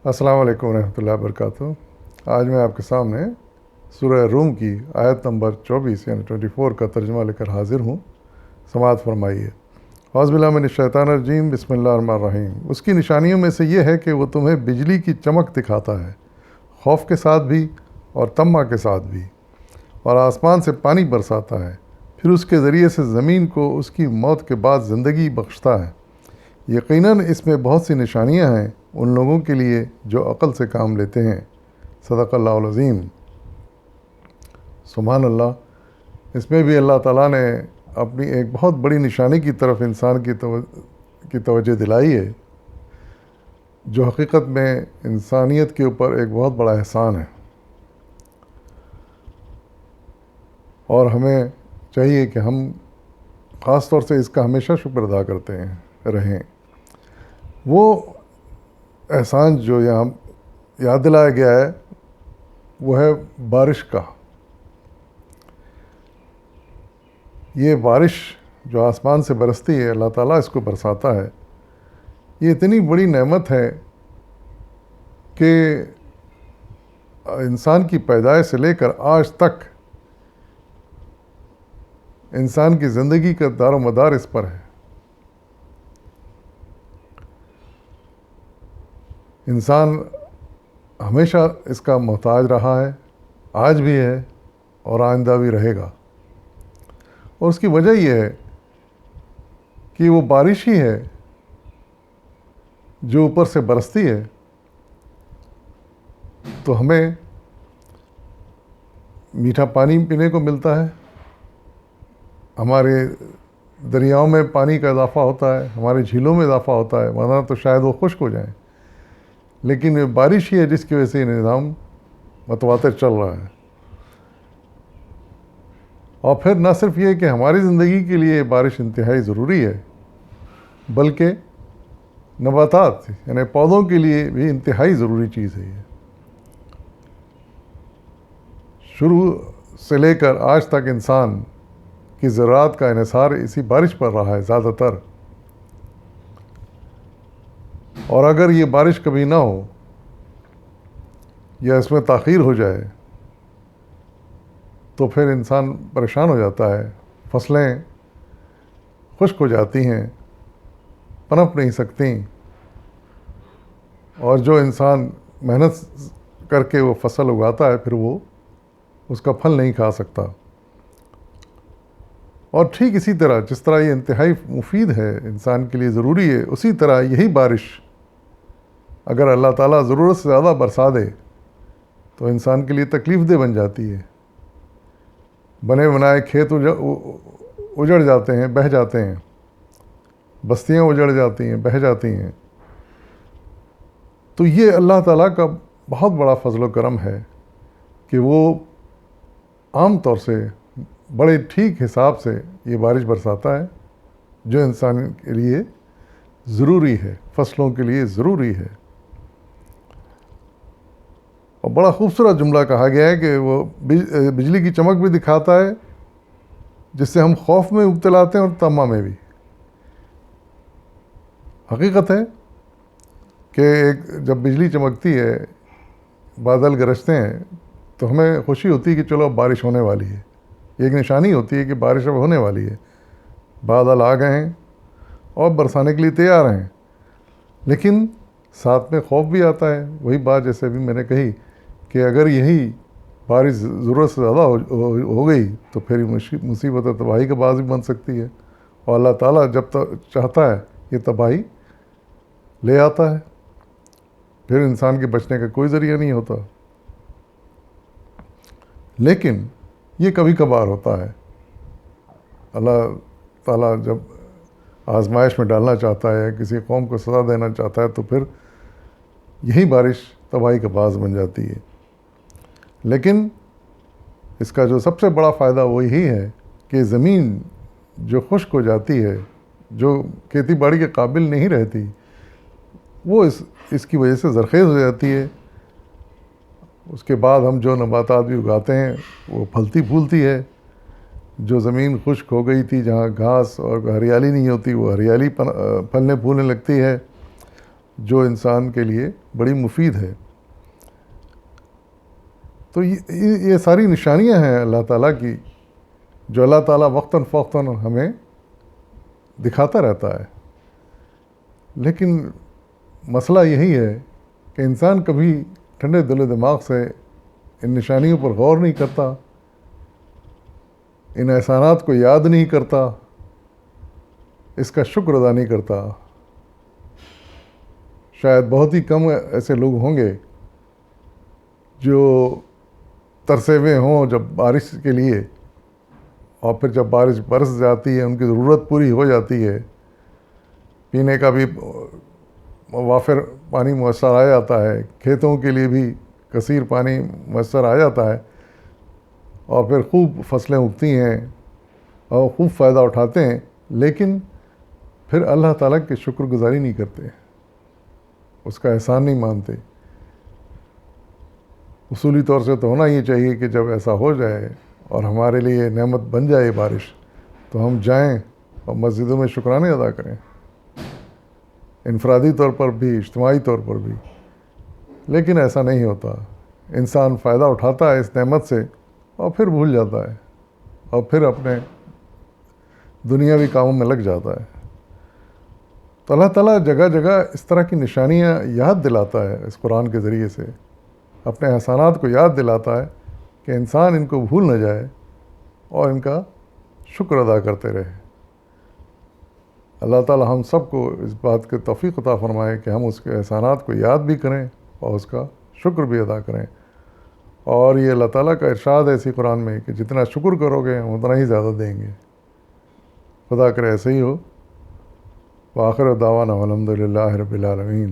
السلام علیکم ورحمۃ اللہ وبرکاتہ۔ آج میں آپ کے سامنے سورہ روم کی آیت نمبر 24 یعنی 24 کا ترجمہ لے کر حاضر ہوں۔ سماعت فرمائیے۔ اعوذ باللہ من الشیطان الرجیم، بسم اللہ الرحمن الرحیم۔ اس کی نشانیوں میں سے یہ ہے کہ وہ تمہیں بجلی کی چمک دکھاتا ہے، خوف کے ساتھ بھی اور طمع کے ساتھ بھی، اور آسمان سے پانی برساتا ہے، پھر اس کے ذریعے سے زمین کو اس کی موت کے بعد زندگی بخشتا ہے۔ یقیناً اس میں بہت سی نشانیاں ہیں ان لوگوں کے لیے جو عقل سے کام لیتے ہیں۔ صدق اللہ العظیم۔ سبحان اللہ۔ اس میں بھی اللہ تعالیٰ نے اپنی ایک بہت بڑی نشانی کی طرف انسان کی توجہ دلائی ہے، جو حقیقت میں انسانیت کے اوپر ایک بہت بڑا احسان ہے، اور ہمیں چاہیے کہ ہم خاص طور سے اس کا ہمیشہ شکر ادا کرتے رہیں۔ وہ احسان جو یہاں یاد دلایا گیا ہے وہ ہے بارش کا۔ یہ بارش جو آسمان سے برستی ہے، اللہ تعالیٰ اس کو برساتا ہے، یہ اتنی بڑی نعمت ہے کہ انسان کی پیدائش سے لے کر آج تک انسان کی زندگی کا دار و مدار اس پر ہے۔ انسان ہمیشہ اس کا محتاج رہا ہے، آج بھی ہے اور آئندہ بھی رہے گا، اور اس کی وجہ یہ ہے کہ وہ بارش ہی ہے جو اوپر سے برستی ہے، تو ہمیں میٹھا پانی پینے کو ملتا ہے، ہمارے دریاؤں میں پانی کا اضافہ ہوتا ہے، ہمارے جھیلوں میں اضافہ ہوتا ہے، ورنہ تو شاید وہ خشک ہو جائیں، لیکن یہ بارش ہی ہے جس کی وجہ سے یہ نظام متواتر چل رہا ہے۔ اور پھر نہ صرف یہ کہ ہماری زندگی کے لیے بارش انتہائی ضروری ہے، بلکہ نباتات یعنی پودوں کے لیے بھی انتہائی ضروری چیز ہے۔ یہ شروع سے لے کر آج تک انسان کی زراعت کا انحصار اسی بارش پر رہا ہے زیادہ تر، اور اگر یہ بارش کبھی نہ ہو یا اس میں تاخیر ہو جائے تو پھر انسان پریشان ہو جاتا ہے، فصلیں خشک ہو جاتی ہیں، پنپ نہیں سکتی، اور جو انسان محنت کر کے وہ فصل اگاتا ہے پھر وہ اس کا پھل نہیں کھا سکتا۔ اور ٹھیک اسی طرح جس طرح یہ انتہائی مفید ہے، انسان کے لیے ضروری ہے، اسی طرح یہی بارش اگر اللہ تعالیٰ ضرورت سے زیادہ برسا دے تو انسان کے لیے تکلیف دہ بن جاتی ہے۔ بنے بنائے کھیت اجڑ جاتے ہیں، بہہ جاتے ہیں، بستیاں اجڑ جاتی ہیں، بہہ جاتی ہیں۔ تو یہ اللہ تعالیٰ کا بہت بڑا فضل و کرم ہے کہ وہ عام طور سے بڑے ٹھیک حساب سے یہ بارش برساتا ہے جو انسان کے لیے ضروری ہے، فصلوں کے لیے ضروری ہے۔ اور بڑا خوبصورت جملہ کہا گیا ہے کہ وہ بجلی کی چمک بھی دکھاتا ہے جس سے ہم خوف میں مبتلاتے ہیں اور طمع میں بھی۔ حقیقت ہے کہ جب بجلی چمکتی ہے، بادل گرجتے ہیں، تو ہمیں خوشی ہوتی ہے کہ چلو اب بارش ہونے والی ہے، یہ ایک نشانی ہوتی ہے کہ بارش اب ہونے والی ہے، بادل آ گئے ہیں اور برسانے کے لیے تیار ہیں۔ لیکن ساتھ میں خوف بھی آتا ہے، وہی بات جیسے ابھی میں نے کہی کہ اگر یہی بارش ضرورت سے زیادہ ہو گئی تو پھر مصیبت و تباہی کا باعث بھی بن سکتی ہے، اور اللہ تعالیٰ جب چاہتا ہے یہ تباہی لے آتا ہے، پھر انسان کے بچنے کا کوئی ذریعہ نہیں ہوتا۔ لیکن یہ کبھی کبھار ہوتا ہے، اللہ تعالیٰ جب آزمائش میں ڈالنا چاہتا ہے، کسی قوم کو سزا دینا چاہتا ہے، تو پھر یہی بارش تباہی کا باعث بن جاتی ہے۔ لیکن اس کا جو سب سے بڑا فائدہ وہ یہی ہے کہ زمین جو خشک ہو جاتی ہے، جو کھیتی باڑی کے قابل نہیں رہتی، وہ اس کی وجہ سے زرخیز ہو جاتی ہے۔ اس کے بعد ہم جو نباتات بھی اگاتے ہیں وہ پھلتی پھولتی ہے۔ جو زمین خشک ہو گئی تھی، جہاں گھاس اور ہریالی نہیں ہوتی، وہ ہریالی پھلنے پھولنے لگتی ہے۔ جو انسان کے لیے بڑی مفید ہے. تو یہ ساری نشانیاں ہیں اللہ تعالیٰ کی جو اللہ تعالیٰ وقتاً فوقتاً ہمیں دکھاتا رہتا ہے. لیکن مسئلہ یہی ہے کہ انسان کبھی ٹھنڈے دل و دماغ سے ان نشانیوں پر غور نہیں کرتا، ان احسانات کو یاد نہیں کرتا، اس کا شکر ادا نہیں کرتا. شاید بہت ہی کم ایسے لوگ ہوں گے جو ترسے ہوئے ہوں جب بارش کے لیے، اور پھر جب بارش برس جاتی ہے، ان کی ضرورت پوری ہو جاتی ہے، پینے کا بھی وافر پانی میسر آ جاتا ہے، کھیتوں کے لیے بھی کثیر پانی میسر آ جاتا ہے، اور پھر خوب فصلیں اگتی ہیں اور خوب فائدہ اٹھاتے ہیں، لیکن پھر اللہ تعالیٰ کی شکر گزاری نہیں کرتے، اس کا احسان نہیں مانتے. اصولی طور سے تو ہونا یہ چاہیے کہ جب ایسا ہو جائے اور ہمارے لیے نعمت بن جائے بارش، تو ہم جائیں اور مسجدوں میں شکرانے ادا کریں، انفرادی طور پر بھی، اجتماعی طور پر بھی. لیکن ایسا نہیں ہوتا. انسان فائدہ اٹھاتا ہے اس نعمت سے اور پھر بھول جاتا ہے اور پھر اپنے دنیاوی کاموں میں لگ جاتا ہے. تو اللہ تعالیٰ جگہ جگہ اس طرح کی نشانیاں یاد دلاتا ہے اس قرآن کے ذریعے سے، اپنے احسانات کو یاد دلاتا ہے کہ انسان ان کو بھول نہ جائے اور ان کا شکر ادا کرتے رہے. اللہ تعالیٰ ہم سب کو اس بات کے توفیق عطا فرمائے کہ ہم اس کے احسانات کو یاد بھی کریں اور اس کا شکر بھی ادا کریں. اور یہ اللہ تعالیٰ کا ارشاد ہے اسی قرآن میں کہ جتنا شکر کرو گے ہم اتنا ہی زیادہ دیں گے. خدا کرے ایسے ہی ہو. وآخر دعوانا الحمد للہ رب العالمین.